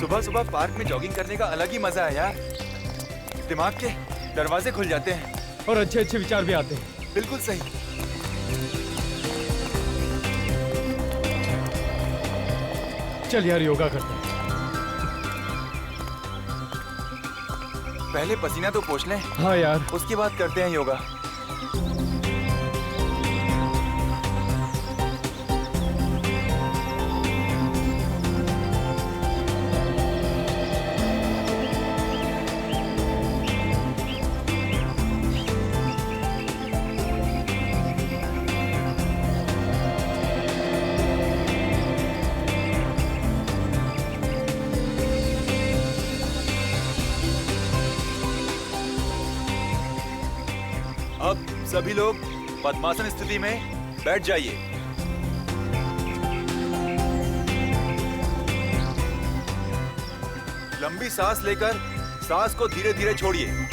सुबह सुबह पार्क में जॉगिंग करने का अलग ही मजा है यार। दिमाग के दरवाजे खुल जाते हैं और अच्छे अच्छे विचार भी आते हैं। बिल्कुल सही। चल यार योगा करते हैं। पहले पसीना तो पोंछ लें। हाँ यार। उसके बाद करते हैं योगा। अब सभी लोग पद्मासन स्थिति में बैठ जाइए। लंबी सांस लेकर सांस को धीरे धीरे छोड़िए।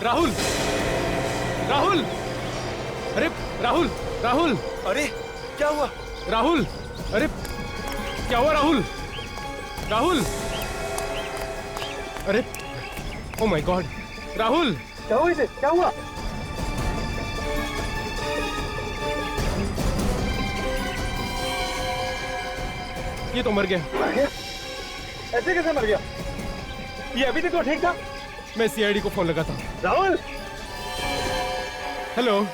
राहुल, राहुल, अरे राहुल, राहुल, अरे क्या हुआ? राहुल, अरे क्या हुआ राहुल? राहुल, अरे ओ माय गॉड, राहुल, क्या हुआ इसे? क्या हुआ? ये तो मर गया। मर गया? ऐसे कैसे मर गया? ये अभी तक तो ठीक था। मैं सीआईडी को फोन लगाता हूँ। राहुल, हेलो।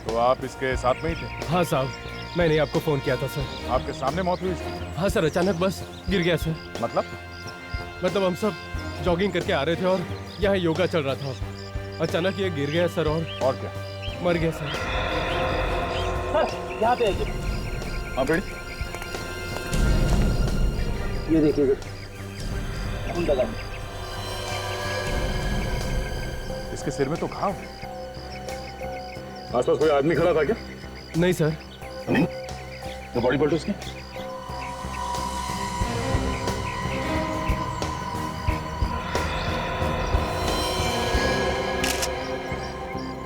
तो आप इसके साथ में ही थे? हाँ साहब, मैंने आपको फोन किया था सर। आपके सामने मौत हुई इसकी? हाँ सर, अचानक बस गिर गया सर। मतलब हम सब जॉगिंग करके आ रहे थे और यहाँ योगा चल रहा था। अचानक ये गिर गया सर और क्या? मर गया सर। सर यहाँ पे आइए। हाँ बेटी, ये देखिए खून लगा। इसके सिर में तो घाव। आसपास कोई आदमी खड़ा था क्या? नहीं सर। नहीं? तो बॉडी पलटो इसकी।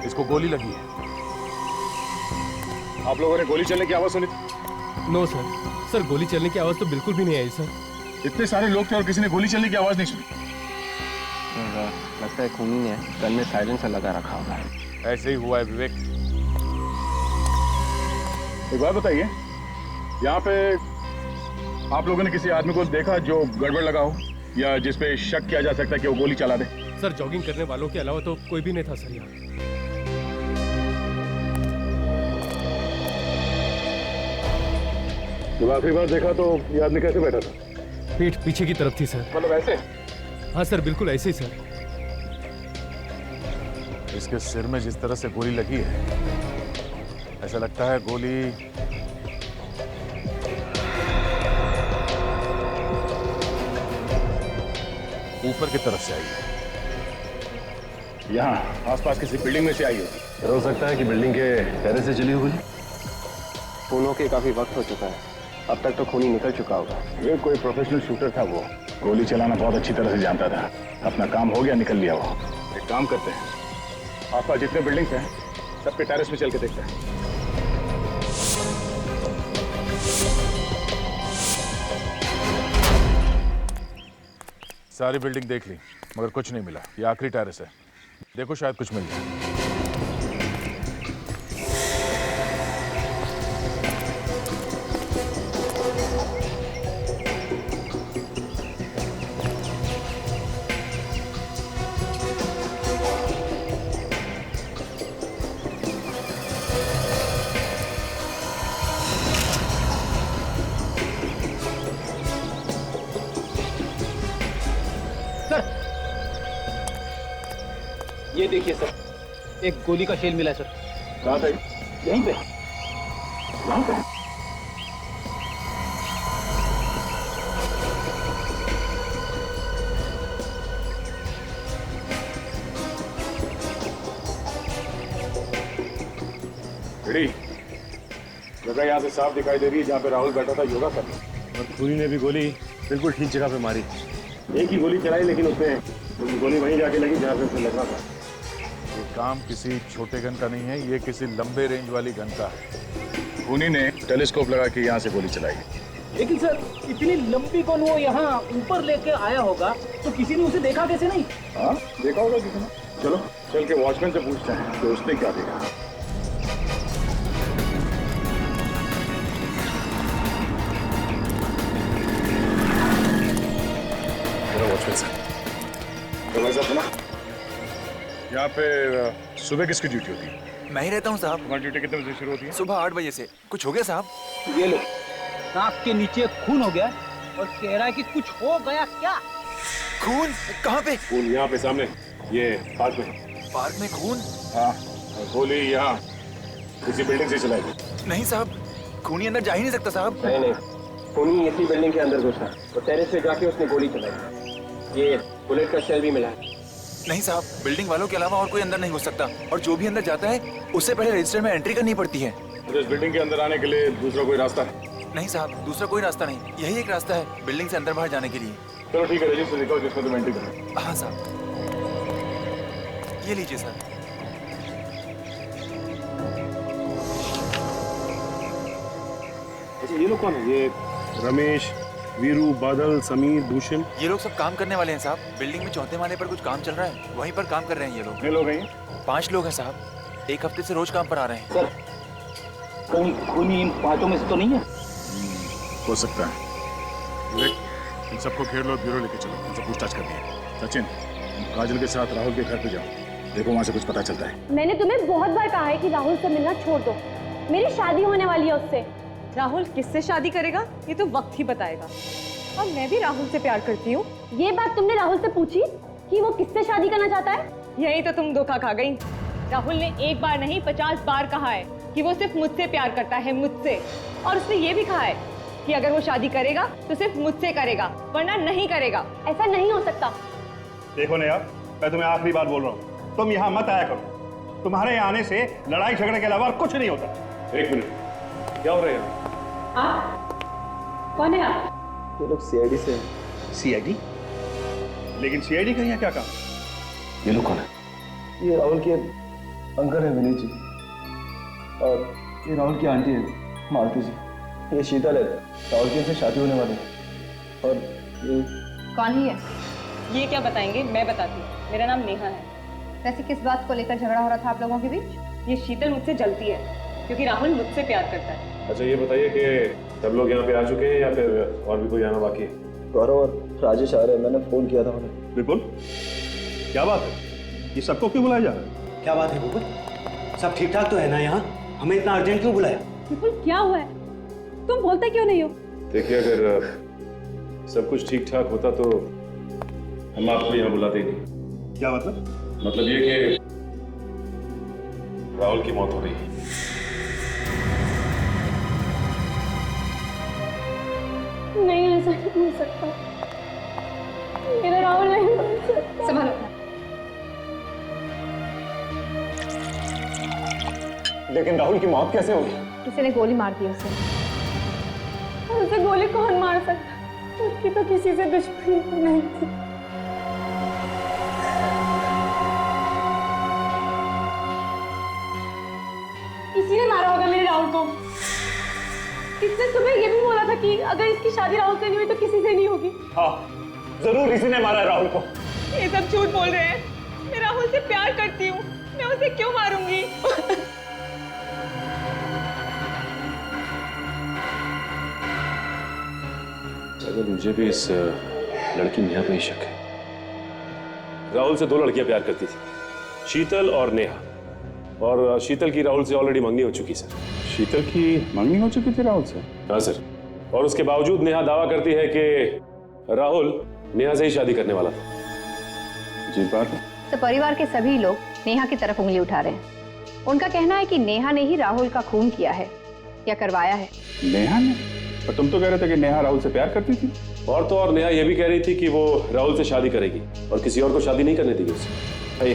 इसको गोली लगी है। आप लोगों ने गोली चलने की आवाज सुनी थी? No sir. सर गोली चलने की आवाज तो बिल्कुल भी नहीं आई सर। इतने सारे लोग थे और किसी ने गोली चलने की आवाज नहीं सुनी? लगता है खूनी ने गन में साइलेंसर लगा रखा होगा। ऐसे ही हुआ है विवेक। एक बात बताइए, यहाँ पे आप लोगों ने किसी आदमी को देखा जो गड़बड़ लगा हो या जिसपे शक किया जा सकता है कि वो गोली चला दे? सर जॉगिंग करने वालों के अलावा तो कोई भी नहीं था सर यहाँ। जब आखिरी बार देखा तो ये आदमी कैसे बैठा था? पीठ पीछे की तरफ थी सर। मतलब ऐसे? हाँ सर, बिल्कुल ऐसे ही सर। इसके सिर में जिस तरह से गोली लगी है, ऐसा लगता है गोली ऊपर की तरफ से आई है। यहाँ आसपास किसी बिल्डिंग में से आई होगी। हो सकता है कि बिल्डिंग के टेरेस से चली होगी। खूनों के काफी वक्त हो चुका है, अब तक तो खूनी निकल चुका होगा। ये कोई प्रोफेशनल शूटर था, वो गोली चलाना बहुत अच्छी तरह से जानता था। अपना काम हो गया, निकल लिया वो। एक काम करते हैं, आसपास जितने बिल्डिंग्स हैं सबके टेरेस में चल के देखते हैं। सारी बिल्डिंग देख ली मगर कुछ नहीं मिला। ये आखिरी टेरेस है, देखो शायद कुछ मिल जाए। ये देखिए सर, एक गोली का शेल मिला है सर। कहाँ पे? यहीं पे। वहाँ पे? जगह यहाँ से साफ दिखाई दे रही है जहाँ पे राहुल बैठा था योगा करने। और खूनी ने भी गोली बिल्कुल ठीक जगह पे मारी। एक ही गोली चलाई लेकिन उसने गोली वहीं जाके लगी जहाँ पे उसे लगना था। ये काम किसी छोटे गन का नहीं है, ये किसी लंबे रेंज वाली गन का है। खूनी ने टेलीस्कोप लगा के यहाँ से गोली चलाई। लेकिन सर इतनी लंबी कौन वो यहाँ ऊपर लेके आया होगा तो किसी ने उसे देखा कैसे नहीं? हाँ देखा होगा किसी ने। चलो चल के वॉचमैन से पूछते हैं कि उसने क्या देखा। वॉचमैन साहब, तो वैसा सुना यहाँ पे सुबह किसकी ड्यूटी होती है? मैं ही रहता हूँ साहब। तुम्हारी ड्यूटी कितने बजे शुरू होती है? सुबह 8 बजे से। कुछ हो गया साहब? ये लो, नाक के नीचे खून हो गया और कह रहा है कि कुछ हो गया क्या? खून? कहाँ पे? खून यहाँ पे सामने, ये पार्क में। पार्क में खून? हाँ, और गोली यहाँ किसी बिल्डिंग से चलाई। नहीं साहब, खूनी अंदर जा ही नहीं सकता साहब। नहीं, खूनी इसी बिल्डिंग के अंदर घुसा और टेरेस पे जाके उसने गोली चलाई। ये बुलेट का शेल भी मिला है। नहीं साहब, बिल्डिंग वालों के अलावा और कोई अंदर नहीं घुस सकता, और जो भी अंदर जाता है उससे पहले रजिस्टर में एंट्री करनी पड़ती है। तो इस बिल्डिंग के अंदर आने के लिए दूसरा कोई रास्ता है? नहीं साहब, दूसरा कोई रास्ता नहीं, यही एक रास्ता है बिल्डिंग से अंदर बाहर जाने के लिए। चलो ठीक है, रजिस्टर दिखाओ जिसमें तुम एंट्री करो। हाँ साहब, ये लीजिए सर। अच्छा ये लोग कौन है? ये रमेश, वीरू, बादल, समीर, भूषण। ये लोग सब काम करने वाले हैं साहब। बिल्डिंग में चौथे माले पर कुछ काम चल रहा है, वहीं पर काम कर रहे हैं ये लोग। कितने लोग हैं? 5 लोग हैं साहब, एक हफ्ते से रोज काम पर आ रहे हैं। सर कहीं खूनी इन 5 में से तो नहीं है? हो सकता है। इन सबको घेर लो, ब्यूरो लेके चलो, इनसे पूछताछ करनी है। सचिन, काजल के साथ राहुल के घर पे जाओ, देखो वहाँ से कुछ पता चलता है। मैंने तुम्हें बहुत बार कहा है कि राहुल से मिलना छोड़ दो, मेरी शादी होने वाली है उससे। राहुल किससे शादी करेगा ये तो वक्त ही बताएगा। और मैं भी राहुल से प्यार करती हूँ। ये बात तुमने राहुल से पूछी कि वो किससे शादी करना चाहता है? यही तो तुम धोखा खा गई। राहुल ने एक बार नहीं 50 बार कहा है कि वो सिर्फ मुझसे प्यार करता है, मुझसे। और उसने ये भी कहा है कि अगर वो शादी करेगा तो सिर्फ मुझसे करेगा, वरना नहीं करेगा। ऐसा नहीं हो सकता। देखो ना यार, मैं तुम्हें आखिरी बार बोल रहा हूँ, तुम यहाँ मत आया करो। तुम्हारे यहाँ आने से लड़ाई झगड़े के अलावा कुछ नहीं होता। एक मिनट, क्या हो रहा है यहाँ? कौन है आप? ये लोग सीआईडी से। सीआईडी? लेकिन सीआईडी का यहाँ क्या काम? ये लोग कौन है? ये राहुल के अंकल है विनीत जी, और ये राहुल की आंटी है मालती जी। ये शीतल है, राहुल की से शादी होने वाली है। और ये कौन ही है? ये क्या बताएंगे, मैं बताती हूँ। मेरा नाम नेहा है। वैसे किस बात को लेकर झगड़ा हो रहा था आप लोगों के बीच? ये शीतल मुझसे जलती है क्योंकि राहुल मुझसे प्यार करता है। अच्छा ये बताइए कि सब लोग यहाँ पे आ चुके हैं या फिर और भी कोई आना बाकी है? गौरव और राजेश आ रहे हैं, मैंने फोन किया था उन्हें। विपुल, क्या बात है? ये सबको क्यों बुलाया जा रहा है? क्या बात है विपुल? सब ठीक ठाक तो है ना यहाँ? हमें इतना अर्जेंट क्यों बुलाया? विपुल क्या हुआ है? तुम बोलते क्यों नहीं हो? देखिए अगर सब कुछ ठीक ठाक होता तो हम आपको यहाँ बुलाते ही नहीं। क्या मतलब? मतलब ये कि राहुल की मौत हो गई। नहीं, ऐसा नहीं हो सकता। मेरा राहुल नहीं हो सकता। संभालो। लेकिन राहुल की मौत कैसे होगी? किसी ने गोली मार दी उसे। और उसे गोली कौन मार सकता? उसकी तो किसी से दुश्मनी नहीं थी। किसी ने मारा होगा मेरे राहुल को। इसने तुम्हें ये भी बोला था कि अगर इसकी शादी राहुल से नहीं हुई तो किसी से नहीं होगी। हाँ, जरूर इसी ने मारा है राहुल को। ये सब झूठ बोल रहे हैं। मैं राहुल से प्यार करती हूँ, मैं उसे क्यों मारूंगी? अगर मुझे भी इस लड़की नेहा पे ही शक है। राहुल से 2 लड़कियां प्यार करती थी, शीतल और नेहा। और शीतल की राहुल से ऑलरेडी मंगनी हो चुकी सर। शीतल की मंगनी हो चुकी थी राहुल से? हाँ सर, और उसके बावजूद नेहा दावा करती है कि राहुल नेहा से ही शादी करने वाला था। जी बात है। तो परिवार के सभी लोग नेहा की तरफ उंगली उठा रहे हैं। उनका कहना है कि नेहा ने ही राहुल का खून किया है या करवाया है। नेहा ने? पर तुम तो कह रहे थे कि नेहा राहुल से प्यार करती थी। और तो और नेहा यह भी कह रही थी कि वो राहुल से शादी करेगी और किसी और को शादी नहीं करने देगी उसे।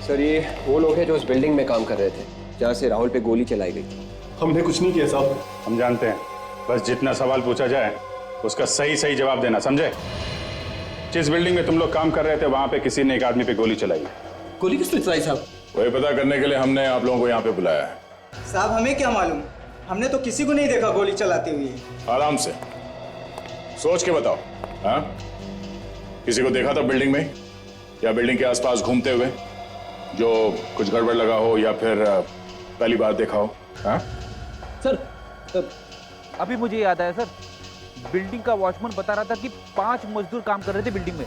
सर ये वो लोग हैं जो उस बिल्डिंग में काम कर रहे थे जहाँ से राहुल पे गोली चलाई गई थी। हमने कुछ नहीं किया साहब। हम जानते हैं, बस जितना सवाल पूछा जाए उसका सही सही जवाब देना, समझे? जिस बिल्डिंग में तुम लोग काम कर रहे थे वहां पे किसी ने एक आदमी पे गोली चलाई। गोली किसने चलाई साहब? वही पता करने के लिए हमने आप लोगों को यहाँ पे बुलाया है। साहब हमें क्या मालूम, हमने तो किसी को नहीं देखा गोली चलाते हुए। आराम से सोच के बताओ। हाँ, किसी को देखा था बिल्डिंग में या बिल्डिंग के आसपास घूमते हुए जो कुछ गड़बड़ लगा हो या फिर पहली बार देखा हो? हाँ सर अभी मुझे याद आया सर, बिल्डिंग का वॉचमैन बता रहा था कि 5 मजदूर काम कर रहे थे बिल्डिंग में,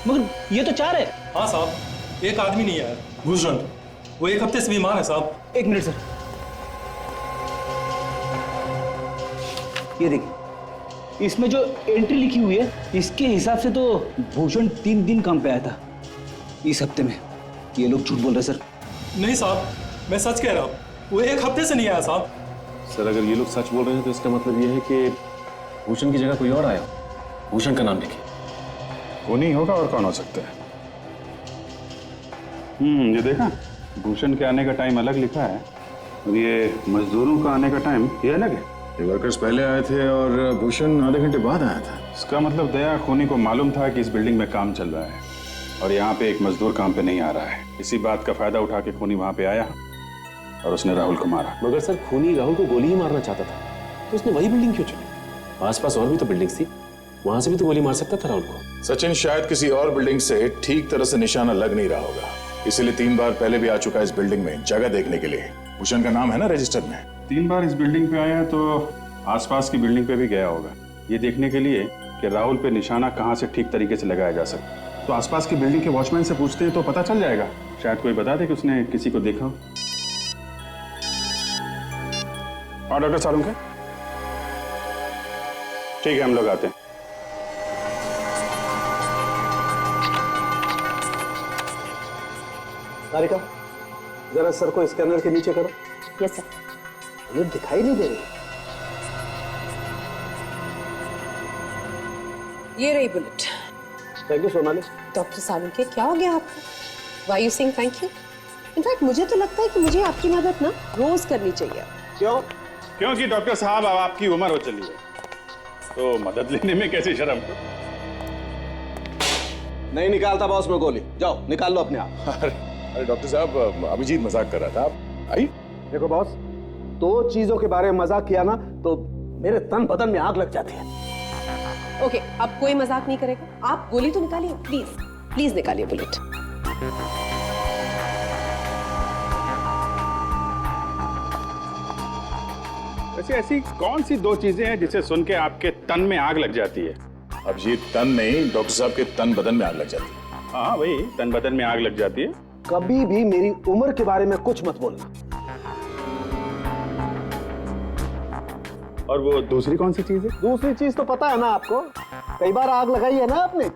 मगर ये तो 4 है। हाँ साहब, एक आदमी नहीं आया, भूषण, वो 1 हफ्ते से बीमार है साहब। 1 मिनट सर, ये देखिए इसमें जो एंट्री लिखी हुई है इसके हिसाब से तो भूषण 3 दिन काम पे आया था इस हफ्ते में। ये लोग झूठ बोल रहे सर। नहीं साहब, मैं सच कह रहा हूँ, वो 1 हफ्ते से नहीं आया साहब। सर अगर ये लोग सच बोल रहे हैं तो इसका मतलब ये है कि भूषण की जगह कोई और आया। भूषण का नाम लिखिए। वो नहीं होगा और कौन हो सकता है? ये देखा, भूषण के आने का टाइम अलग लिखा है और ये मजदूरों का आने का टाइम ये अलग है। ये वर्कर्स पहले आए थे और भूषण आधे घंटे बाद आया था। इसका मतलब दया खूनी को मालूम था कि इस बिल्डिंग में काम चल रहा है और यहाँ पे एक मजदूर काम पे नहीं आ रहा है। इसी बात का फायदा उठा के खूनी वहां पे आया और उसने राहुल को मारा। मगर सर खूनी राहुल को गोली ही मारना चाहता था तो उसने वही बिल्डिंग क्यों चुनी? आसपास और भी तो बिल्डिंग्स थी, वहां से भी तो गोली मार सकता था राहुल को। सचिन, शायद किसी और बिल्डिंग से ठीक तरह से निशाना लग नहीं रहा होगा, इसीलिए 3 बार पहले भी आ चुका है इस बिल्डिंग में जगह देखने के लिए। भूषण का नाम है ना रजिस्टर में। 3 बार इस बिल्डिंग पे आया तो आसपास की बिल्डिंग पे भी गया होगा, ये देखने के लिए कि राहुल पे निशाना कहाँ से ठीक तरीके से लगाया जा सकता। तो आसपास की बिल्डिंग के वॉचमैन से पूछते हैं तो पता चल जाएगा, शायद कोई बता दे कि उसने किसी को देखा हो। और डॉक्टर साहब के ठीक है, हम लोग आते हैं। सारिका, जरा सर को स्कैनर के नीचे करो। Yes sir. हमें दिखाई नहीं दे रही। ये रही bullet. Thank you Sonali. Doctor Salunke, क्या हो गया आपको? Why you saying thank you? In fact मुझे तो लगता है कि मुझे आपकी मदद ना रोज करनी चाहिए। क्यों? क्योंकि डॉक्टर साहब अब आपकी उम्र हो चली है तो मदद लेने में कैसी शर्म। नहीं निकालता बॉस में गोली, जाओ निकाल लो अपने आप। अरे डॉक्टर साहब, अभिजीत मजाक कर रहा था। आप आई। देखो बॉस, 2 चीजों के बारे में मजाक किया ना तो मेरे तन बदन में आग लग जाती है। ओके, अब कोई मजाक नहीं करेगा। आप गोली तो निकालिए, प्लीज प्लीज निकालिए बुलेट। वैसे ऐसी कौन सी 2 चीजें हैं जिसे सुन के आपके तन में आग लग जाती है? अभिजीत, तन नहीं, डॉक्टर साहब के तन बदन में आग लग जाती है। हाँ वही, तन बदन में आग लग जाती है। कभी भी मेरी उम्र के बारे में कुछ मत बोलना। और वो दूसरी कौन सी चीज है? दूसरी चीज तो पता है ना आपको, कई बार आग लगाई है ना आपने।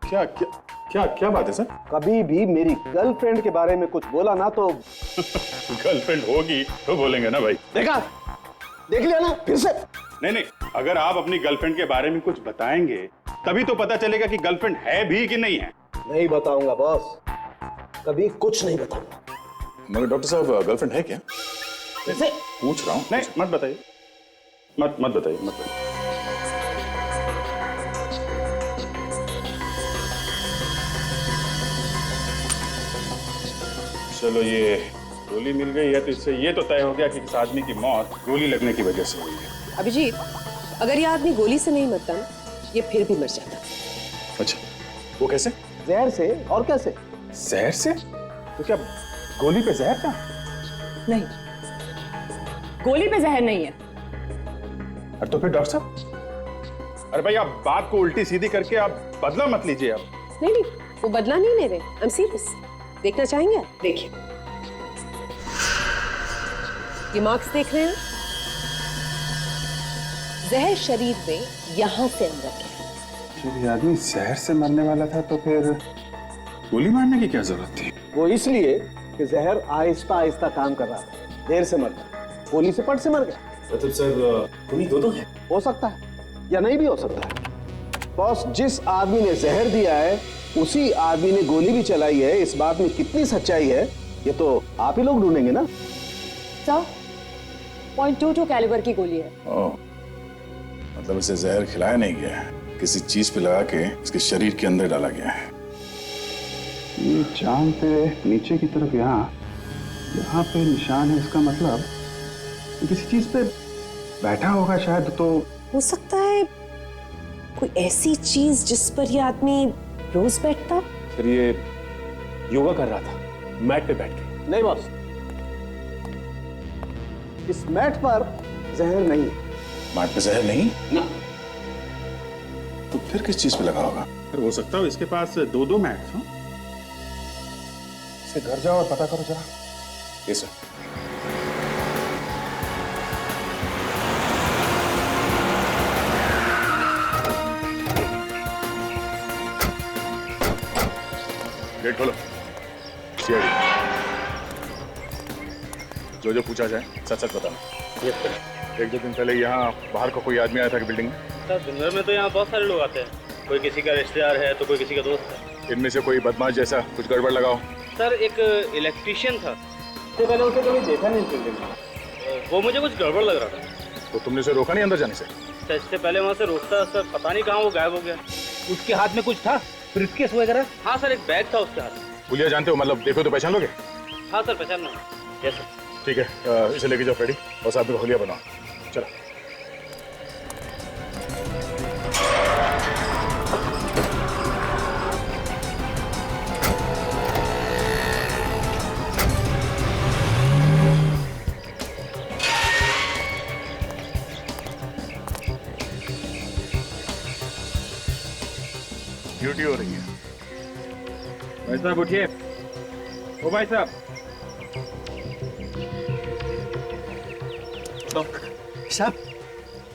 क्या क्या क्या क्या बात है सर? कभी भी मेरी गर्लफ्रेंड के बारे में कुछ बोला ना तो गर्लफ्रेंड होगी तो बोलेंगे ना भाई। देखा, देख लिया ना फिर से। नहीं, अगर आप अपनी गर्लफ्रेंड के बारे में कुछ बताएंगे तभी तो पता चलेगा कि गर्लफ्रेंड है भी कि नहीं है। नहीं बताऊंगा बॉस, कभी कुछ नहीं बताऊंगा। मगर डॉक्टर साहब, गर्लफ्रेंड है क्या? कैसे? पूछ रहा हूँ। नहीं, मत बताइए, मत बताइए। चलो, ये गोली मिल गई है तो इससे ये तो तय हो गया कि इस आदमी की मौत गोली लगने की वजह से हुई है। अभिजीत, अगर ये आदमी गोली से नहीं मरता ना, ये फिर भी मर जाता। अच्छा, वो कैसे? जहर से। और कैसे? जहर से? तो क्या गोली पे जहर था? नहीं, गोली पे जहर नहीं है। अरे तो फिर डॉक्टर साहब, अरे भाई आप बात को उल्टी सीधी करके आप बदला मत लीजिए। आप नहीं, वो बदला नहीं ले रहे। I am serious. देखना चाहेंगे आप? देखिए, ये मार्क्स देख रहे हैं? जहर शरीर में यहां से अंदर है। जब ये आदमी जहर से मरने वाला था तो फिर गोली मारने की क्या जरूरत थी? वो इसलिए कि जहर आहिस्ता आहिस्ता काम कर रहा था, देर से मर गया, गोली से पट से मर गया। मतलब सर उन्हीं दो हैं? हो सकता है या नहीं भी हो सकता है। बॉस, जिस आदमी ने जहर दिया है उसी आदमी ने गोली भी चलाई है। इस बात में कितनी सच्चाई है ये तो आप ही लोग ढूंढेंगे ना। सर, .22 कैलिबर की गोली है। ओह, मतलब इसे जहर खिलाया नहीं गया है, किसी चीज पे लगा के इसके शरीर के अंदर डाला गया है। ये चांद पे नीचे की तरफ यहाँ पे निशान है, इसका मतलब ये किसी चीज पे बैठा होगा शायद। तो हो सकता है कोई ऐसी चीज जिस पर ये आदमी रोज बैठता। सर ये योगा कर रहा था मैट पे बैठ के। नहीं बॉस, इस मैट पर जहर नहीं है। मैट पे जहर नहीं ना। तो फिर किस चीज पे लगा होगा? फिर हो सकता है इसके पास दो मैट्स हो। इसे घर जाओ और पता करो जरा। ये सर। गेट खोलो। सीआईडी, जो पूछा जाए सच सच बताना। एक दो दिन पहले यहाँ बाहर का कोई आदमी आया था कि बिल्डिंग में? सर दिन भर में तो यहाँ बहुत सारे लोग आते हैं, कोई किसी का रिश्तेदार है तो कोई किसी का दोस्त है। इनमें से कोई बदमाश जैसा कुछ गड़बड़ लगाओ। सर एक इलेक्ट्रिशियन था, इससे पहले उसे कभी देखा नहीं बिल्डिंग में। वो मुझे कुछ गड़बड़ लग रहा था। तो तुमने उसे रोका नहीं अंदर जाने से? सर इससे पहले वहाँ से रोकता, सर पता नहीं कहाँ वो गायब हो गया। उसके हाथ में कुछ था, ब्रीफकेस वगैरह? हाँ सर एक बैग था उसके हाथ में। पुलिया जानते हो, मतलब देखो तो पहचान लोगे? हाँ सर पहचान लो। Yes sir. ठीक है, इसे लेके जाओ फ्रेडी और साथ में होलिया बनाओ। चलो। ड्यूटी हो रही है। भाई साहब उठिए। ओ भाई साहब। साहब,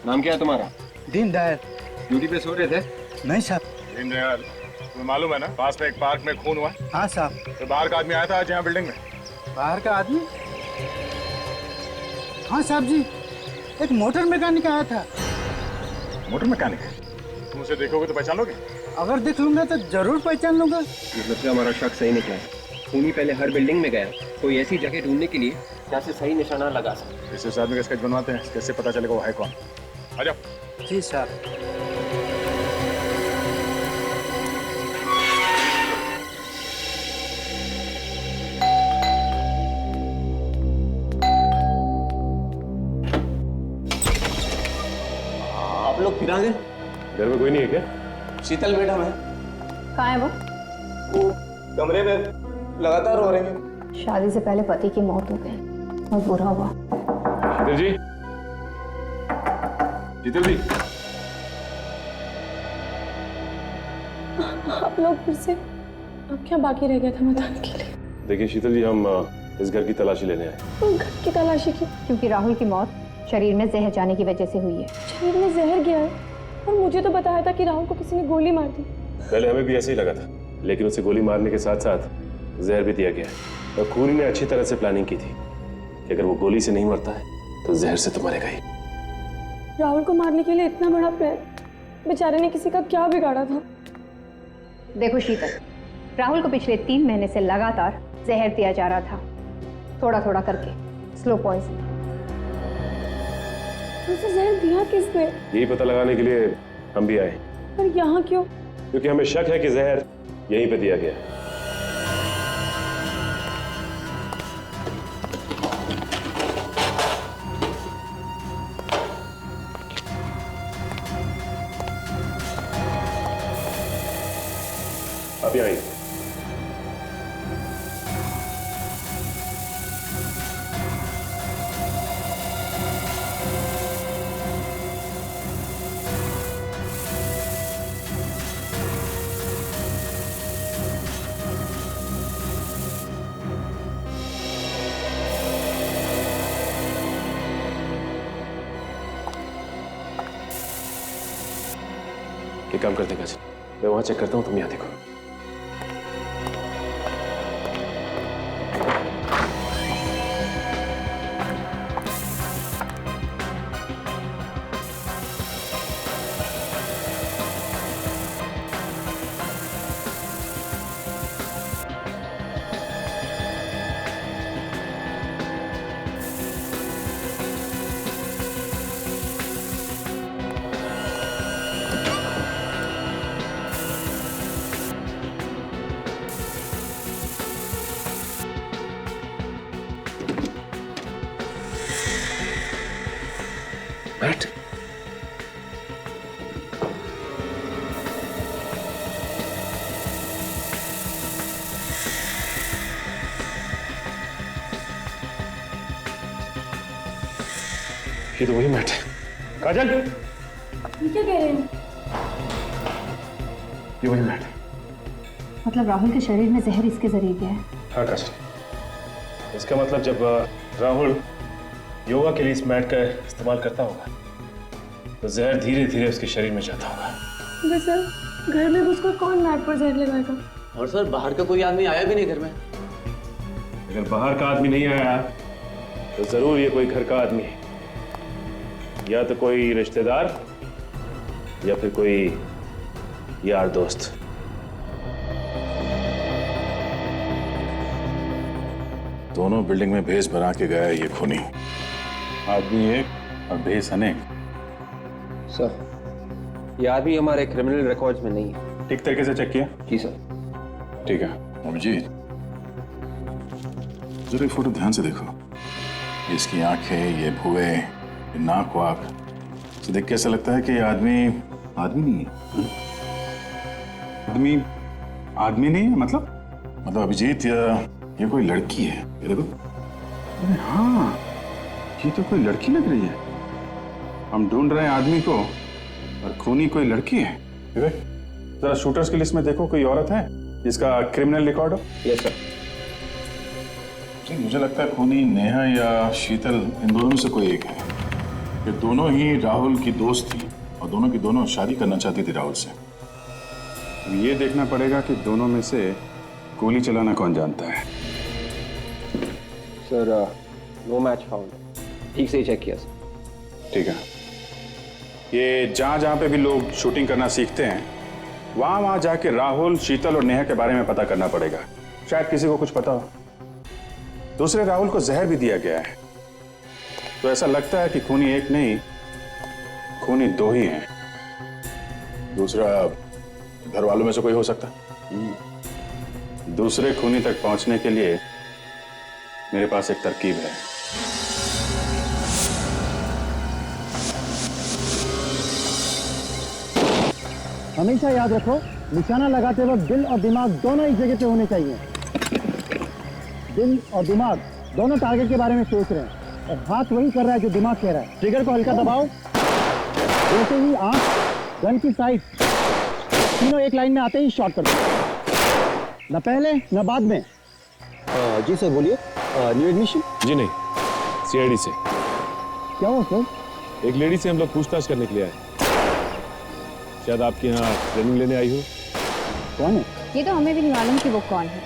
नाम क्या है तुम्हारा? दीनदयाल। ड्यूटी पे सो रहे थे? नहीं साहब। दीनदयाल, तुम्हें मालूम है ना पास में एक पार्क में खून हुआ? हाँ साहब। तो बाहर का आदमी आया था आज यहाँ बिल्डिंग में। बाहर का आदमी? हाँ साहब जी, एक मोटर मैकेनिक आया था। Motor mechanic? तुम उसे देखोगे तो पहचान लोगे? अगर देख लूंगा तो जरूर पहचान लूंगा। मतलब से हमारा शक सही निकला है। खूनी पहले हर बिल्डिंग में गया, कोई ऐसी जगह ढूंढने के लिए जहाँ से सही निशाना लगा सके। इस आदमी का स्केच बनवाते हैं, कैसे पता चलेगा वो है कौन? आ जाओ। जी साहब। आप लोग फिर आ गए? घर में कोई नहीं है क्या? शीतल मैडम है। कहाँ है वो? कमरे में लगातार रो रही है। शादी से पहले पति की मौत हो गई, बहुत बुरा हुआ। शीतल जी, शीतल जी। आप लोग फिर से, अब क्या बाकी रह गया था बताने के लिए? देखिए शीतल जी, हम इस घर की तलाशी लेने आए। तो घर की तलाशी की? क्योंकि राहुल की मौत शरीर में जहर जाने की वजह से हुई है। शरीर में जहर गया है? और मुझे तो बताया था कि राहुल को किसी ने गोली मार दी। पहले हमें भी ऐसे ही लगा था, लेकिन उसे गोली मारने के साथ साथ जहर भी दिया गया है। और खूनी ने अच्छी तरह से प्लानिंग की थी कि अगर वो गोली से नहीं मरता है तो जहर से तो मरेगा ही। राहुल को मारने के लिए इतना बड़ा प्लान, बेचारे ने किसी का क्या बिगाड़ा था? देखो शीतल, राहुल को पिछले 3 महीने से लगातार जहर दिया जा रहा था, थोड़ा थोड़ा करके, स्लो पॉइजन। उसे जहर दिया किसने? यही पता लगाने के लिए हम भी आए। पर यहाँ क्यों? क्योंकि हमें शक है कि जहर यहीं पे दिया गया है। अभी आइए। एक काम करते हैं, मैं वहां चेक करता हूं, तुम यहां देखो। बैठ। ये तो वही मैट है। काजल, ये क्या कह रहे हैं? ये वही मैट है। मतलब राहुल के शरीर में जहर इसके जरिए गया है? हाँ काजल, इसका मतलब जब राहुल योगा के लिए इस मैट का इस्तेमाल करता होगा तो जहर धीरे धीरे उसके शरीर में जाता होगा। सर घर में उसको कौन मैट पर जहर लगाएगा? और सर बाहर का कोई आदमी आया भी नहीं घर में। अगर बाहर का आदमी नहीं आया तो जरूर ये कोई घर का आदमी है, या तो कोई रिश्तेदार या फिर कोई यार दोस्त। दोनों बिल्डिंग में भेस बना के गया है ये खूनी। आदमी एक और भेस अनेक। सर ये आदमी हमारे क्रिमिनल रिकॉर्ड्स में नहीं है। ठीक तरीके से चेक किया? जी सर। ठीक है। अभिजीत, जरा फोटो ध्यान से देखो। इसकी आंखें, ये भुए, ये नाक वाक से देख के ऐसा लगता है कि ये आदमी नहीं है। आदमी नहीं है मतलब अभिजीत, ये कोई लड़की है। ये देखो। अरे हाँ, ये तो कोई लड़की लग रही है। हम ढूंढ रहे हैं आदमी को और खूनी कोई लड़की है। जरा शूटर्स की लिस्ट में देखो, कोई औरत है जिसका क्रिमिनल रिकॉर्ड हो? Yes sir. मुझे लगता है खूनी नेहा या शीतल, इन दोनों में से कोई एक है। ये दोनों ही राहुल की दोस्त थी और दोनों की दोनों शादी करना चाहती थी राहुल से। ये देखना पड़ेगा कि दोनों में से गोली चलाना कौन जानता है। Sir no match found. ठीक से ही चेक किया सर। ठीक है। ये जहां जहां पे भी लोग शूटिंग करना सीखते हैं वहां वहां जाके राहुल, शीतल और नेहा के बारे में पता करना पड़ेगा। शायद किसी को कुछ पता हो। दूसरे राहुल को जहर भी दिया गया है, तो ऐसा लगता है कि खूनी एक नहीं, खूनी दो ही हैं। दूसरा घर वालों में से कोई हो सकता है। दूसरे खूनी तक पहुंचने के लिए मेरे पास एक तरकीब है। हमेशा याद रखो, निशाना लगाते वक्त दिल और दिमाग दोनों एक जगह पे होने चाहिए। दिल और दिमाग दोनों टारगेट के बारे में सोच रहे हैं और हाथ वही कर रहा है जो दिमाग कह रहा है। ट्रिगर को हल्का दबाओ। जैसे ही आंख, गन की साइड, तीनों एक लाइन में आते ही शॉट कर दो। न पहले न बाद में। जी सर बोलिए। New admission? जी नहीं, सीआईडी से। क्या हुआ सर? एक लेडी से हम लोग पूछताछ करने के लिए आए। शायद आपके यहाँ ट्रेनिंग लेने आई हो। कौन है? ये तो हमें भी नहीं मालूम कि वो कौन है,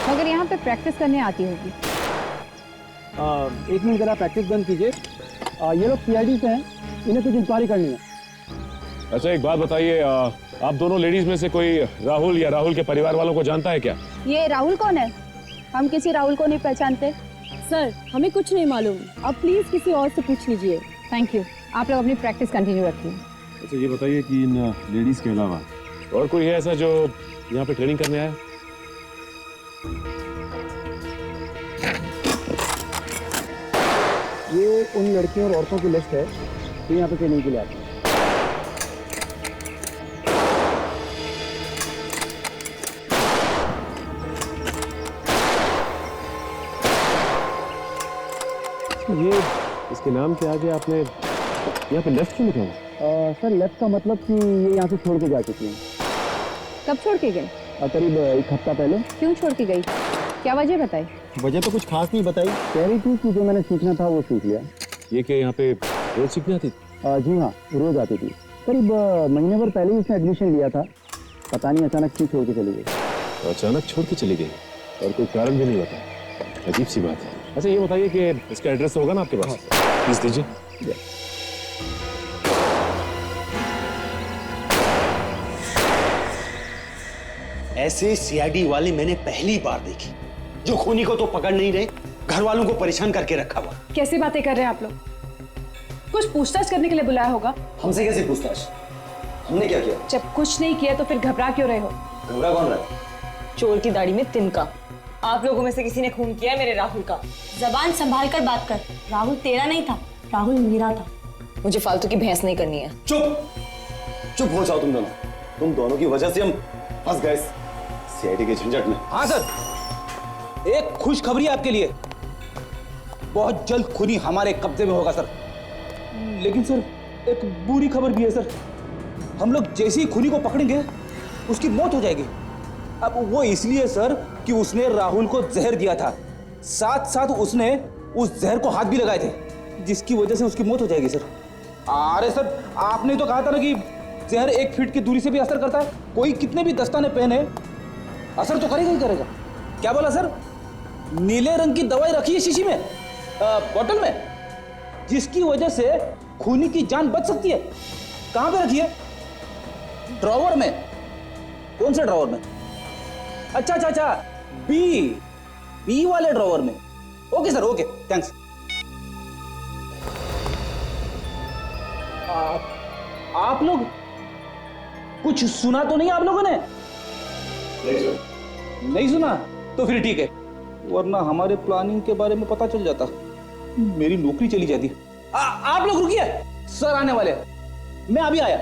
मगर यहाँ पे प्रैक्टिस करने आती होगी। एक मिनट जरा प्रैक्टिस बंद कीजिए। ये लोग सीआईडी से हैं, इन्हें कुछ इंक्वायरी करनी है। अच्छा एक बात बताइए, आप दोनों लेडीज में से कोई राहुल या राहुल के परिवार वालों को जानता है क्या? ये राहुल कौन है? हम किसी राहुल को नहीं पहचानते। सर हमें कुछ नहीं मालूम, आप प्लीज किसी और से पूछ लीजिए। Thank you. आप लोग अपनी प्रैक्टिस कंटिन्यू रखिए। अच्छा ये बताइए कि इन लेडीज के अलावा और कोई है ऐसा जो यहाँ पे ट्रेनिंग करने आया? ये उन लड़कियों और औरतों की लिस्ट है जो यहाँ पे ट्रेनिंग के लिए आती हैं। ये इसके नाम के आगे आपने यहाँ पे लेफ्ट क्यों लिखा हुआ? सर लेफ्ट का मतलब कि ये यहाँ से छोड़ के जा चुकी हैं। कब छोड़ के गई? करीब एक हफ्ता पहले। क्यों छोड़ के गई? क्या वजह बताई? वजह तो कुछ खास नहीं बताई, कह रही थी कि जो मैंने सीखना था वो सीख लिया। ये क्या यहाँ पे रोज सीखने आती थी? जी हाँ, रोज आती थी। करीब महीने भर पहले ही उसने एडमिशन लिया था, पता नहीं अचानक क्यों छोड़ के चली गई। अचानक छोड़ के चली गई और कोई कारण भी नहीं बताया? अजीब सी बात है। अच्छा ये बताइए कि इसका एड्रेस होगा ना आपके पास? प्लीज दीजिए। ऐसे सीआईडी वाले मैंने पहली बार देखी, जो खूनी को तो पकड़ नहीं रहे, घर वालों को परेशान करके रखा हुआ। कैसी बातें कर रहे हैं आप लोग? कुछ पूछताछ करने के लिए बुलाया होगा। हमसे कैसे पूछताछ? हमने क्या किया? जब कुछ नहीं किया तो फिर घबरा क्यों रहे हो? घबरा कौन रहा है? चोर की दाढ़ी में तिनका। आप लोगों में से किसी ने खून किया है मेरे राहुल का। जबान संभाल कर बात कर। राहुल तेरा नहीं था, राहुल मेरा था। मुझे फालतू की बहस नहीं करनी है। चुप हो जाओ तुम दोनों की वजह से हम फंस गए सीआईडी के झंझट में। हाँ सर, एक खुशखबरी आपके लिए, बहुत जल्द खूनी हमारे कब्जे में होगा सर। लेकिन सर एक बुरी खबर भी है सर, हम लोग जैसे ही खूनी को पकड़ेंगे उसकी मौत हो जाएगी। अब वो इसलिए सर कि उसने राहुल को जहर दिया था, साथ साथ उसने उस जहर को हाथ भी लगाए थे, जिसकी वजह से उसकी मौत हो जाएगी सर। अरे सर, आपने तो कहा था ना कि जहर 1 फीट की दूरी से भी असर करता है। कोई कितने भी दस्ताने पहने असर तो करेगा ही करेगा। क्या बोला सर? नीले रंग की दवाई रखी है शीशी में, बोतल में, जिसकी वजह से खूनी की जान बच सकती है। कहां पे रखी है? ड्रॉवर में। कौन से ड्रॉवर में? अच्छा, बी वाले ड्रॉवर में। Okay sir, okay, thanks. आप लोग कुछ सुना तो नहीं आप लोगों ने? नहीं सुना? तो फिर ठीक है, वरना हमारे प्लानिंग के बारे में पता चल जाता, मेरी नौकरी चली जाती। आप लोग रुकिए, सर आने वाले, मैं अभी आया।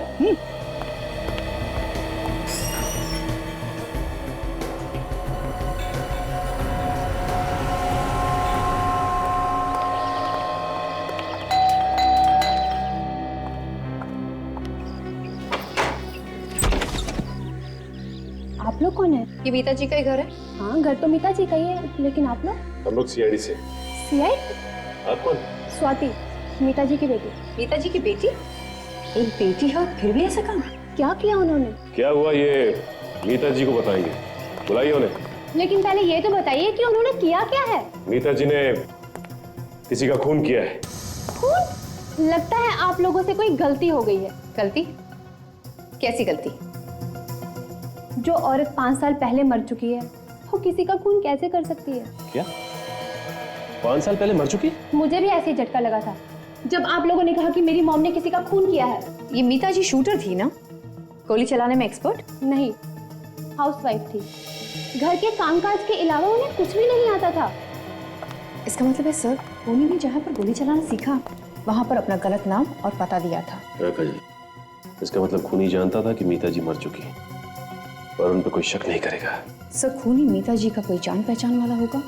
आप लोग कौन है? ये मीता जी का ही घर है। हाँ, घर तो मीता जी का ही है, लेकिन आप लोग? हम लोग सीआईडी से। सीआईडी? आप कौन? स्वाति, मीता जी की बेटी। मीता जी की बेटी? एक बेटी है और फिर भी ऐसा काम? क्या किया उन्होंने? क्या हुआ ये मीता जी को बताएंगे, बुलाइए उन्हें। लेकिन पहले ये तो बताइए कि उन्होंने किया क्या है? मीता जी ने किसी का खून किया है। खून? लगता है आप लोगों से कोई गलती हो गई है। गलती? कैसी गलती? जो औरत 5 साल पहले मर चुकी है, वो किसी का खून कैसे कर सकती है? क्या 5 साल पहले मर चुकी? मुझे भी ऐसे ही झटका लगा था जब आप लोगों ने कहा कि मेरी मॉम ने किसी का खून किया है। ये मीता जी शूटर थी ना? गोली चलाने में एक्सपर्ट? नहीं, हाउसवाइफ थी। घर के कामकाज के अलावा उन्हें कुछ भी नहीं आता था। इसका मतलब है सर, खूनी ने जहाँ पर गोली चलाना सीखा, वहाँ पर अपना गलत नाम और पता दिया था। इसका मतलब खूनी जानता था कि मीता जी मर चुकी है और उन पर कोई शक नहीं करेगा। सर, खूनी मीता जी का कोई जान पहचान वाला होगा,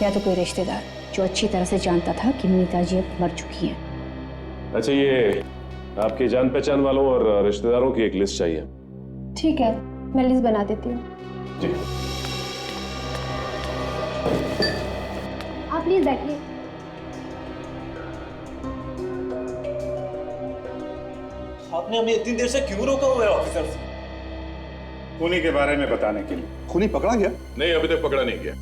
या तो कोई रिश्तेदार जो अच्छी तरह से जानता था कि मीता जी अब मर चुकी हैं। अच्छा, ये आपके जान पहचान वालों और रिश्तेदारों की एक लिस्ट चाहिए। ठीक है, मैं लिस्ट बना देती हूँ। जी। आप प्लीज बैठिए। आपने हमें इतनी देर से क्यों रोका हुआ है ऑफिसर से? खूनी के बारे में बताने के लिए। खूनी पकड़ा गया? नहीं, अभी तक पकड़ा नहीं गया,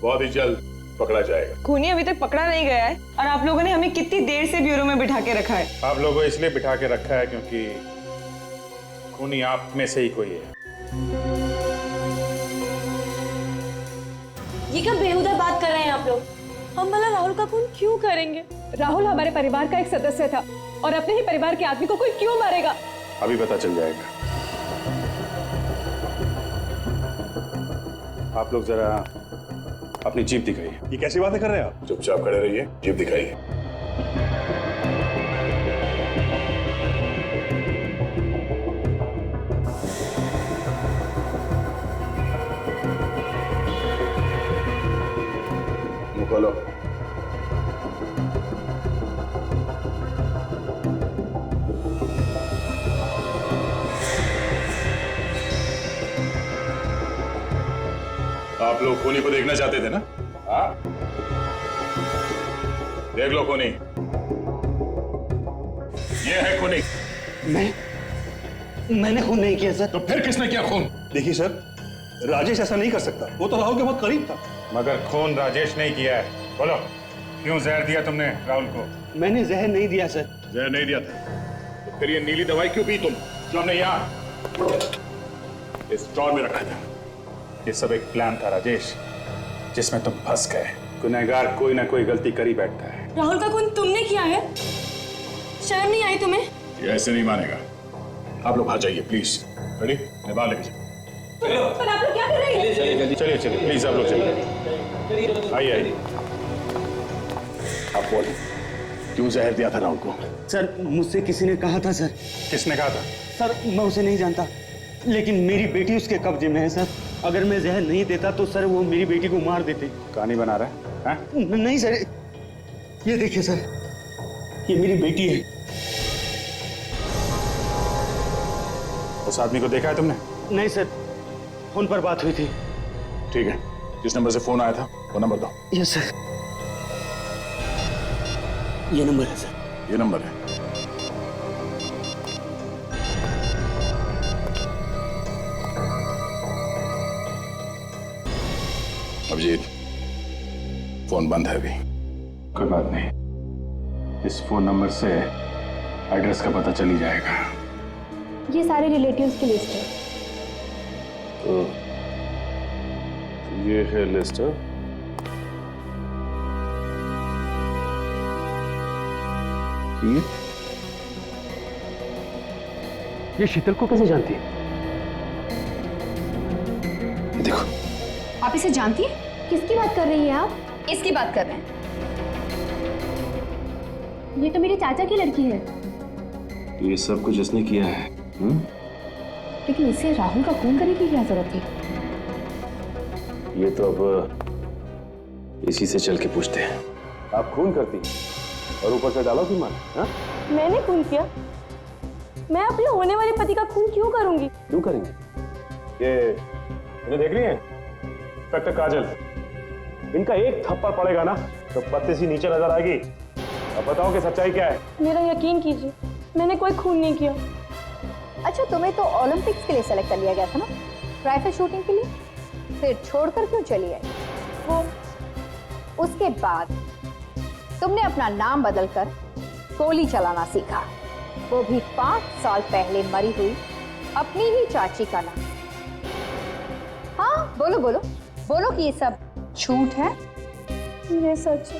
बहुत ही जल्द पकड़ा जाएगा। खूनी अभी तक पकड़ा नहीं गया है और आप लोगों ने हमें कितनी देर से ब्यूरो में बिठा के रखा है? आप लोगों को इसलिए बिठा के रखा है क्योंकि खूनी आप में से ही कोई है। ये क्या बेहुदा बात कर रहे हैं आप लोग? हम भला राहुल का खून क्यों करेंगे? राहुल हमारे परिवार का एक सदस्य था और अपने ही परिवार के आदमी को कोई क्यों मारेगा? अभी पता चल जाएगा। आप लोग जरा अपनी जीप दिखाइए। ये कैसी बातें कर रहे हैं आप? चुपचाप खड़े रहिए, जीप दिखाइए। मुंह खोलो। आप लोग खूनी को देखना चाहते थे ना? हाँ, देख लो खूनी। ये है खूनी। मैंने खून नहीं किया सर। तो फिर किसने किया खून? देखिए सर, राजेश ऐसा नहीं कर सकता, वो तो राहुल के बहुत करीब था। मगर खून राजेश नहीं किया है। बोलो, क्यों जहर दिया तुमने राहुल को? मैंने जहर नहीं दिया सर। जहर नहीं दिया था तो फिर ये नीली दवाई क्यों पी तुम, जो हमने यहाँ इस स्टोर में रखा था? ये सब एक प्लान था राजेश, जिसमें तुम फंस गए। गुनहगार कोई ना कोई गलती कर ही बैठता है। राहुल का खून तुमने किया है? शर्म नहीं आई तुम्हें? ये ऐसे नहीं मानेगा। आप लोग बाहर जाइए प्लीज। रेडी? मैं बाहर लेके जाऊँ। पर आप लोग क्या कर रहे हैं? चलिए चलिए प्लीज, आप लोग चलिए। आइए आइए। आप बोलिए, क्यों जहर दिया था राहुल को? सर मुझसे किसी ने कहा था सर। किसने कहा था? सर मैं उसे नहीं जानता, लेकिन मेरी बेटी उसके कब्जे में है सर। अगर मैं जहर नहीं देता तो सर वो मेरी बेटी को मार देते। कहानी बना रहा है? नहीं सर, ये देखिए सर, ये मेरी बेटी है। उस आदमी को देखा है तुमने? नहीं सर, फोन पर बात हुई थी। ठीक है, जिस नंबर से फोन आया था वो नंबर दो। यस सर, ये नंबर है सर। ये नंबर है। अभिजीत, फोन बंद है अभी। कोई बात नहीं, इस फोन नंबर से एड्रेस का पता चल ही जाएगा। ये सारे रिलेटिव्स की लिस्ट है। ये है लिस्ट। ये शीतल को कैसे जानती है? देखो, आप इसे जानती है? किसकी बात कर रही हैं आप? इसकी बात कर रहे हैं। ये तो मेरे चाचा की लड़की है। ये सब कुछ इसने किया है। लेकिन इसे राहुल का खून करने की क्या जरूरत थी? ये तो अब इसी से चल के पूछते हैं। आप खून करती और ऊपर से डालो की मार? मैंने खून किया? मैं अपने होने वाले पति का खून क्यों करूंगी? क्यों करेंगे? ये इन्हें देख रही हैं? इंस्पेक्टर काजल, इनका एक थप्पड़ पड़ेगा ना तो पत्ते सी नीचे नजर आएगी। अब बताओ कि सच्चाई क्या है? मेरा यकीन कीजिए, मैंने कोई खून नहीं किया। अच्छा, तुम्हें तो ओलंपिक्स के लिए सेलेक्ट कर लिया गया था ना, राइफल शूटिंग के लिए, फिर छोड़कर क्यों चली आई? वो उसके बाद तुमने अपना नाम बदलकर गोली चलाना सीखा, वो भी 5 साल पहले मरी हुई अपनी ही चाची का नाम। हाँ बोलो बोलो बोलो कि ये सब झूठ है। ये सच है,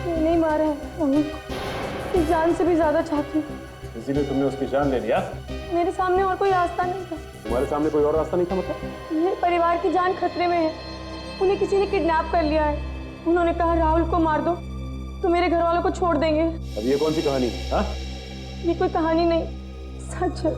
मैंने ही मारा है राहुल को। इस जान से भी ज्यादा चाहती हूँ। इसीलिए तुमने उसकी जान ले लिया? मेरे सामने और कोई रास्ता नहीं था। तुम्हारे सामने कोई और रास्ता नहीं था मतलब? मेरे परिवार की जान खतरे में है। उन्हें किसी ने किडनैप कर लिया है। उन्होंने कहा राहुल को मार दो तो मेरे घर वालों को छोड़ देंगे। अब ये कौन सी कहानी है? हाँ? ये कोई कहानी नहीं, सच है।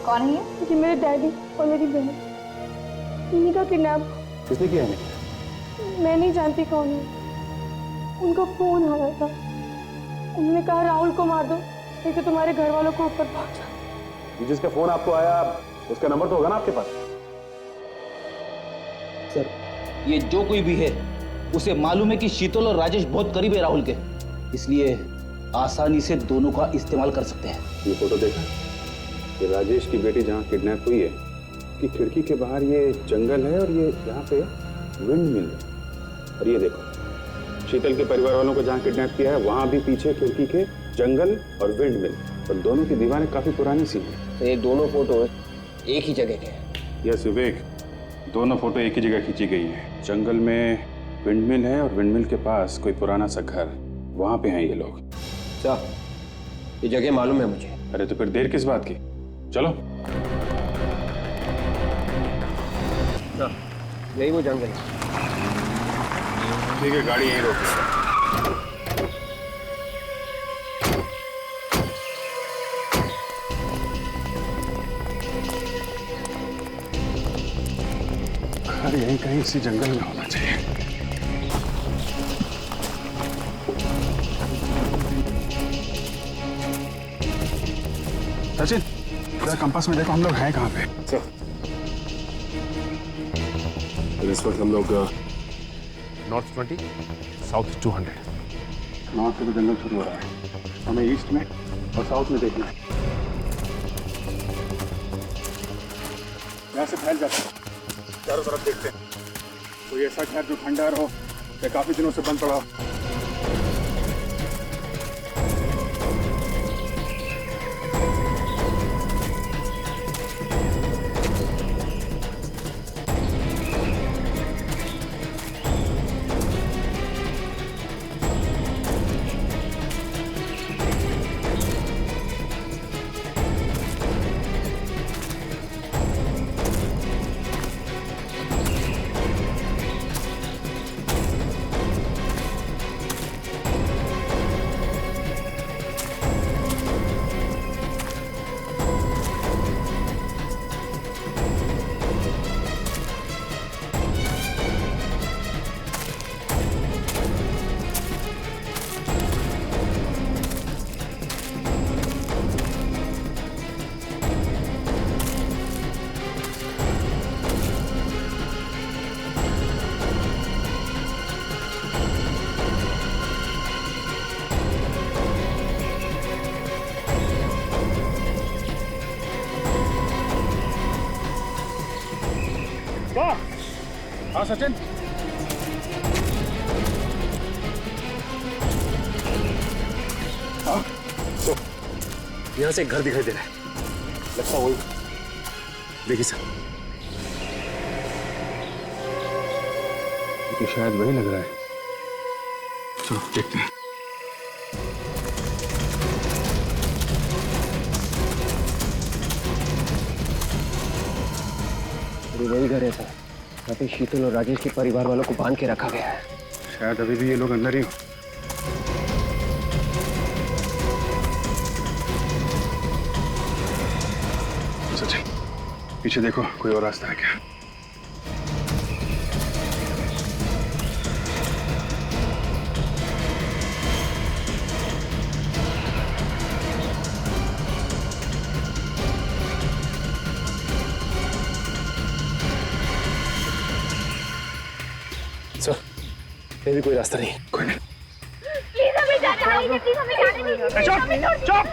कौन है ये? ये मेरे डैडी और मेरी बहन, इन्हीं का किडनैप। किसने किया है? मैं नहीं जानती कौन है। उनको फोन आया था, उन्होंने कहा राहुल को मार दो नहीं तो तुम्हारे घर वालों को ऊपर पहुंचा। जिसका फोन आपको आया उसका नंबर तो होगा ना आपके पास? सर, ये जो कोई भी है उसे मालूम है कि शीतल और राजेश बहुत करीब है राहुल के, इसलिए आसानी से दोनों का इस्तेमाल कर सकते हैं। ये फोटो देखा कि राजेश की बेटी जहाँ किडनैप हुई है कि खिड़की के बाहर ये जंगल है और ये यहाँ पे विंड मिल है। और ये देखो शीतल के परिवार वालों को जहाँ किडनैप किया है वहाँ भी पीछे खिड़की के जंगल और विंड मिल, और दोनों की दीवारें काफी पुरानी सी हैं। तो ये दोनों फोटो एक ही जगह के हैं? यस विवेक, दोनों फोटो एक ही जगह खींची गई है। जंगल में विंड मिल है और विंड मिल के पास कोई पुराना सा घर, वहाँ पे हैं ये लोग। अच्छा, ये जगह मालूम है मुझे। अरे तो फिर देर किस बात की, चलो। यही वो जंगल है। ठीक है, गाड़ी यहीं रोक। घर यहीं कहीं इसी जंगल में होना चाहिए। सचिन, जरा कंपास में देखो हम लोग हैं कहाँ पे। इस वक्त हम लोग नॉर्थ 20 साउथ 200। नॉर्थ से तो जंगल शुरू हो रहा है, हमें ईस्ट में और साउथ में देखना है। यहाँ से फैल जाते हैं, चारों तरफ देखते हैं कोई ऐसा घर जो खंडहर हो या काफी दिनों से बंद पड़ा हो। हाँ सचिन, तो यहाँ से एक घर दिखाई दे रहा है, लगता वही। देखिए सर, तो शायद वही लग रहा है। चलो देखते हैं। ये वही घर है सर, यहाँ पे शीतल और राजेश के परिवार वालों को बांध के रखा गया है। शायद अभी भी ये लोग अंदर ही हो। सचिन, पीछे देखो, कोई और रास्ता है क्या? सर, कहीं भी कोई रास्ता नहीं है। कोई नहीं। प्लीज हमें जाने दीजिए, प्लीज हमें जाने दीजिए। चुप! चुप!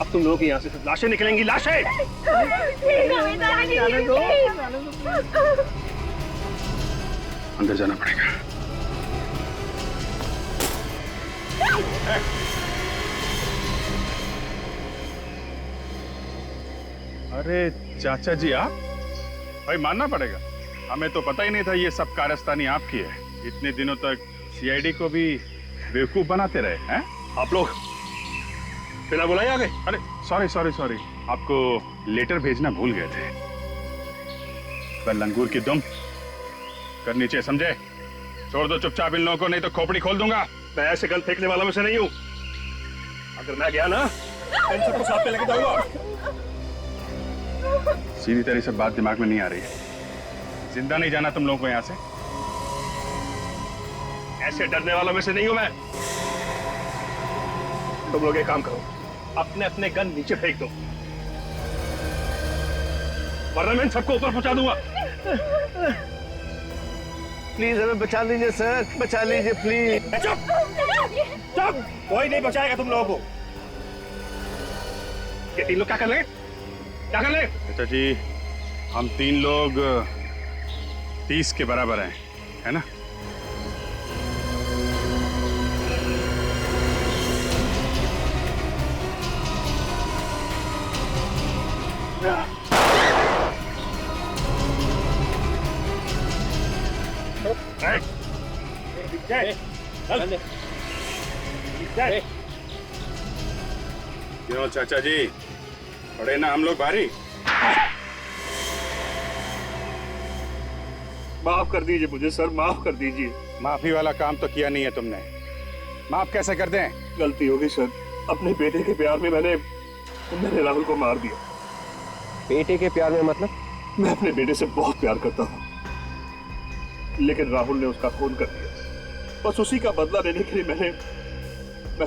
अब तुम लोग यहाँ से लाशें निकलेंगी, लाशें! प्लीज हमें जाने दो। अंदर जाना पड़ेगा। अरे चाचा जी, आप? भाई मानना पड़ेगा, हमें तो पता ही नहीं था ये सब कारस्तानी आपकी है। इतने दिनों तक सीआईडी को भी बेवकूफ बनाते रहे हैं आप लोग। बिना बुलाए आ गए। अरे सॉरी, आपको लेटर भेजना भूल गए थे। पर लंगूर की दुम कर नीचे, समझे? छोड़ दो चुपचाप इन लोगों को, नहीं तो खोपड़ी खोल दूंगा। मैं ऐसे गन फेंकने वालों में से नहीं हूँ। अगर मैं गया ना, इन सबको साथ में लेके जाऊंगा। सीधी तरह से बात दिमाग में नहीं आ रही है। जिंदा नहीं जाना तुम लोगों को यहाँ से। ऐसे डरने वालों में से नहीं हूं मैं। तुम लोग एक काम करो, अपने अपने गन नीचे फेंक दो, वरना मैं इन सबको ऊपर पहुंचा दूंगा। प्लीज हमें बचा लीजिए सर, बचा लीजिए प्लीज। चुप! कोई नहीं बचाएगा तुम लोगों को। ये तीन लोग क्या कर रहे हैं? क्या कर रहे हैं? चाचा जी, हम तीन लोग 30 के बराबर हैं, है ना? क्यों चाचा जी, पड़े ना हम लोग भारी? माफ कर दीजिए मुझे सर, माफ कर दीजिए। माफी वाला काम तो किया नहीं है तुमने, माफ कैसे कर दें? गलती होगी सर, अपने बेटे के प्यार में मैंने राहुल को मार दिया। बेटे के प्यार में मतलब? मैं अपने बेटे से बहुत प्यार करता था, लेकिन राहुल ने उसका खून कर दिया। बस उसी का बदला लेने के लिए मैंने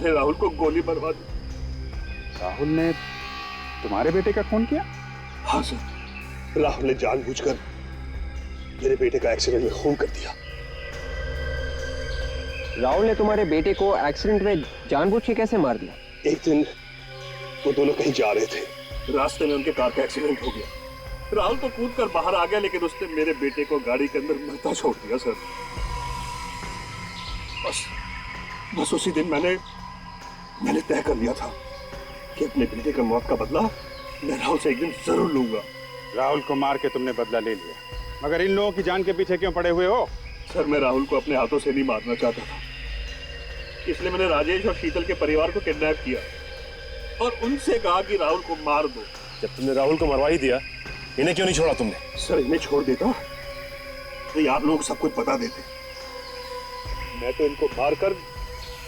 राहुल को गोली मरवा दी। राहुल ने तुम्हारे बेटे का खून किया? हाँ सर, राहुल ने जानबूझकर मेरे बेटे का एक्सीडेंट में खून कर दिया। राहुल ने तुम्हारे बेटे को एक्सीडेंट में जानबूझ के कैसे मार दिया? एक दिन वो दोनों कहीं जा रहे थे, रास्ते में उनके कार का एक्सीडेंट हो गया। राहुल तो कूद कर बाहर आ गया, लेकिन उसने मेरे बेटे को गाड़ी के अंदर मरता छोड़ दिया सर। बस उसी दिन मैंने तय कर लिया था कि अपने बेटे का मौत का बदला मैं राहुल से एक दिन जरूर लूंगा। राहुल को मार के तुमने बदला ले लिया, मगर इन लोगों की जान के पीछे क्यों पड़े हुए हो? सर, मैं राहुल को अपने हाथों से नहीं मारना चाहता था, इसलिए मैंने राजेश और शीतल के परिवार को किडनैप किया और उनसे कहा कि राहुल को मार दो। जब तुमने राहुल को मरवा ही दिया, इन्हें क्यों नहीं छोड़ा तुमने? सर, इन्हें छोड़ देता तो ये आप लोग सब कुछ बता देते। मैं तो इनको मारकर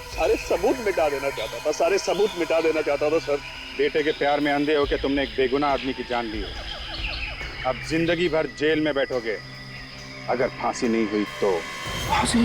सारे सबूत मिटा देना चाहता था, सारे सबूत मिटा देना चाहता था सर। बेटे के प्यार में अंधे होकर तुमने एक बेगुनाह आदमी की जान ली है। अब जिंदगी भर जेल में बैठोगे। अगर फांसी नहीं हुई तो? फांसी?